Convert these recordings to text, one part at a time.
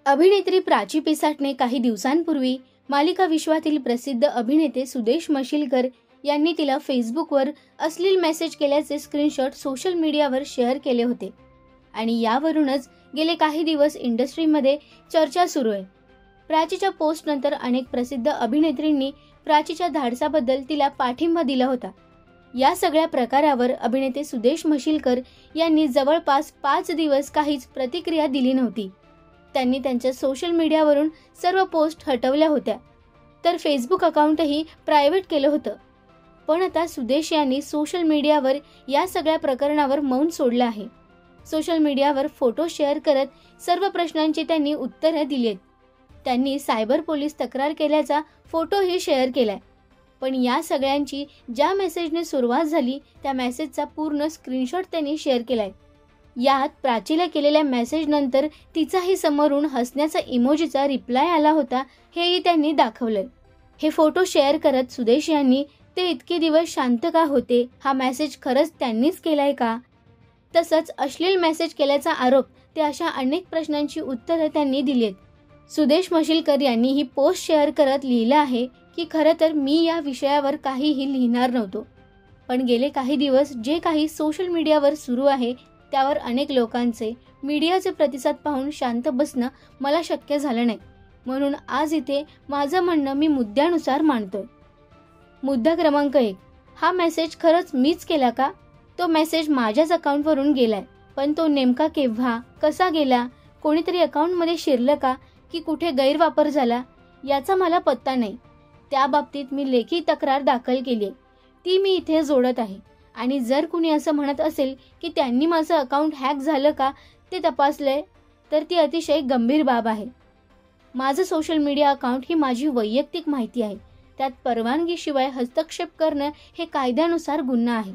अभिनेत्री प्राची पिसाटने काही दिवसांपूर्वी मालिका विश्वातील प्रसिद्ध अभिनेते सुदेश मशिलकर यांनी तिला फेसबुकवर अश्लील मेसेज केल्याचे स्क्रीनशॉट सोशल मीडियावर शेअर केले होते आणि यावरूनच गेले काही दिवस इंडस्ट्रीमध्ये चर्चा सुरू आहे। प्राचीच्या पोस्टनंतर अनेक प्रसिद्ध अभिनेत्रींनी प्राचीच्या धाडसाबद्दल तिला पाठिंबा दिला होता। या सगळ्या प्रकारावर अभिनेते सुदेश मशिलकर यांनी जवळपास 5 दिवस काहीच प्रतिक्रिया दिली नव्हती। त्यांनी त्यांच्या सोशल मीडियावरून सर्व पोस्ट हटवल्या होत्या, तर फेसबुक अकाउंटही प्रायव्हेट केलं होतं। पण आता सुदेश यांनी सोशल मीडियावर या सगळ्या प्रकरणावर मौन सोडलं आहे। सोशल मीडियावर फोटो शेअर करत सर्व प्रश्नांची त्यांनी उत्तरे दिली आहेत। त्यांनी सायबर पोलीस तक्रार केल्याचा फोटोही शेअर केलाय। पण या सगळ्यांची ज्या मेसेजने सुरुवात झाली त्या मेसेजचा पूर्ण स्क्रीनशॉट त्यांनी शेअर केलाय। यात प्राचीला केलेल्या मेसेज नंतर तिचाही समोरून हसण्याचा इमोजीचा रिप्लाय आला होता, हेही त्यांनी दाखवलंय। हे फोटो शेअर करत सुदेश यांनी ते इतके दिवस शांत का होते, हा मेसेज खरंच त्यांनीच केलाय का, तसंच अश्लील मेसेज केल्याचा आरोप, ते अशा अनेक प्रश्नांची उत्तरं त्यांनी दिली आहेत। सुदेश मशिलकर यांनी ही पोस्ट शेअर करत लिहिलं आहे की खरं तर मी या विषयावर काहीही लिहिणार नव्हतो, पण गेले काही दिवस जे काही सोशल मीडियावर सुरू आहे त्यावर अनेक लोकांचे मीडियाचे प्रतिसाद पाहून शांत बसणं मला शक्य झालं नाही, म्हणून आज इथे माझं म्हणणं मी मुद्द्यानुसार मांडतोय। मुद्दा क्रमांक 1, हा मेसेज खरंच मीच केला का? तो मेसेज माझ्याच अकाउंटवरून गेलाय, पण तो नेमका केव्हा, कसा गेला, कोणीतरी अकाउंटमध्ये शिरलं का की कुठे गैरवापर झाला, याचा मला पत्ता नाही। त्या बाबतीत मी लेखी तक्रार दाखल केली आहे, ती मी इथे जोडत आहे। आणि जर कुणी असं म्हणत असेल की त्यांनी माझं अकाउंट हॅक झालं का ते तपासलंय, तर ती अतिशय गंभीर बाब आहे। माझं सोशल मीडिया अकाउंट ही माझी वैयक्तिक माहिती आहे, त्यात परवानगीशिवाय हस्तक्षेप करणं हे कायद्यानुसार गुन्हा आहे।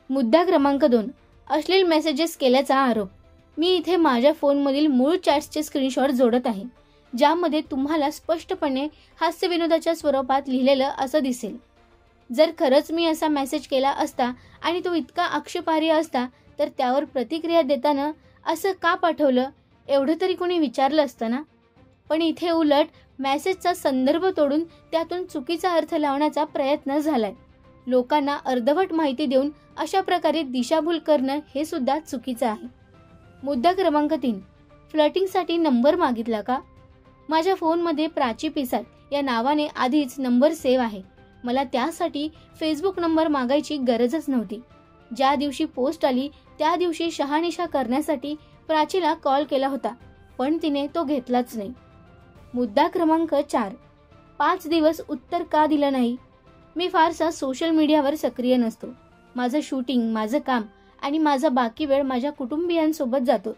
मुद्दा क्रमांक 2, अश्लील मेसेजेस केल्याचा आरोप। मी इथे माझ्या फोनमधील मूळ चॅट्सचे स्क्रीनशॉट जोडत आहे, ज्यामध्ये तुम्हाला स्पष्टपणे हास्यविनोदाच्या स्वरूपात लिहिलेलं असं दिसेल। जर खरंच मी असा मेसेज केला असता आणि तो इतका आक्षेपार्ह असता तर त्यावर प्रतिक्रिया देताना असं का पाठवलं एवढं तरी कोणी विचारलं असतं ना। पण इथे उलट मेसेजचा संदर्भ तोडून त्यातून चुकीचा अर्थ लावण्याचा प्रयत्न झालाय। लोकांना अर्धवट माहिती देऊन अशा प्रकारे दिशाभूल करणं हे सुद्धा चुकीचं आहे। मुद्दा क्रमांक 3, फ्लर्टिंगसाठी नंबर मागितला का? माझ्या फोनमध्ये प्राची पिसाट या नावाने आधीच नंबर सेव्ह आहे, मला त्यासाठी फेसबुक नंबर मागायची गरजच नव्हती। ज्या दिवशी पोस्ट आली त्या दिवशी शहानिशा करण्यासाठी प्राचीला कॉल केला होता, पण तिने तो घेतलाच नाही। मुद्दा क्रमांक 4, 5 दिवस उत्तर का दिलं नाही? मी फारसा सोशल मीडियावर सक्रिय नसतो। माझं शूटिंग, माझं काम आणि माझा बाकी वेळ माझ्या कुटुंबियांसोबत जातो।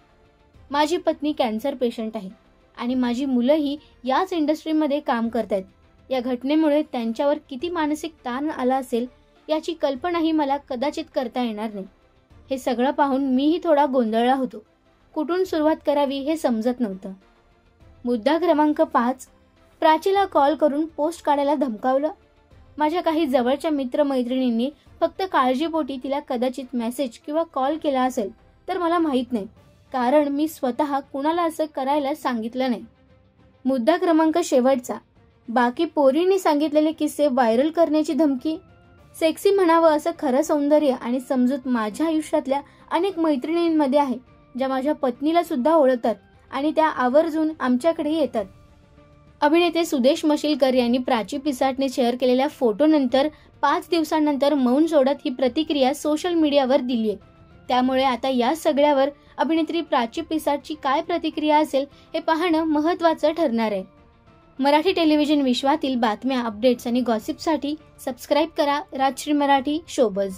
माझी पत्नी कॅन्सर पेशंट आहे आणि माझी मुलंही याच इंडस्ट्रीमध्ये काम करतायत। या घटनेमुळे त्यांच्यावर किती मानसिक ताण आला असेल याची कल्पनाही मला कदाचित करता येणार नाही। हे सगळं पाहून मीही थोडा गोंधळला होतो, कुठून सुरुवात करावी हे समजत नव्हतं। मुद्दा क्रमांक 5, प्राचीला कॉल करून पोस्ट काढायला धमकावलं। माझ्या काही जवळच्या मित्रमैत्रिणींनी फक्त काळजीपोटी तिला कदाचित मेसेज किंवा कॉल केला असेल, तर मला माहीत नाही, कारण मी स्वतः कुणाला असं करायला सांगितलं नाही। मुद्दा क्रमांक शेवटचा, बाकी पोरींनी सांगितलेले किस्से व्हायरल करण्याची धमकी। सेक्सी म्हणावं असं खरं सौंदर्य आणि समजूत माझ्या आयुष्यातल्या अनेक मैत्रिणींमध्ये आहे, ज्या माझ्या पत्नीला सुद्धा ओळखतात आणि त्या आवर्जून आमच्याकडे येतात। अभिनेते सुदेश मशिलकर यांनी प्राची पिसाटने शेअर केलेल्या फोटोनंतर 5 दिवसांनंतर मौन सोडत ही प्रतिक्रिया सोशल मीडियावर दिली आहे। त्यामुळे आता या सगळ्यावर अभिनेत्री प्राची पिसाटची काय प्रतिक्रिया असेल हे पाहणं महत्त्वाचं ठरणार आहे। मराठी टेलिव्हिजन विश्वातील बातम्या, अपडेट्स आणि गॉसिपसाठी सबस्क्राईब करा राजश्री मराठी शोबज।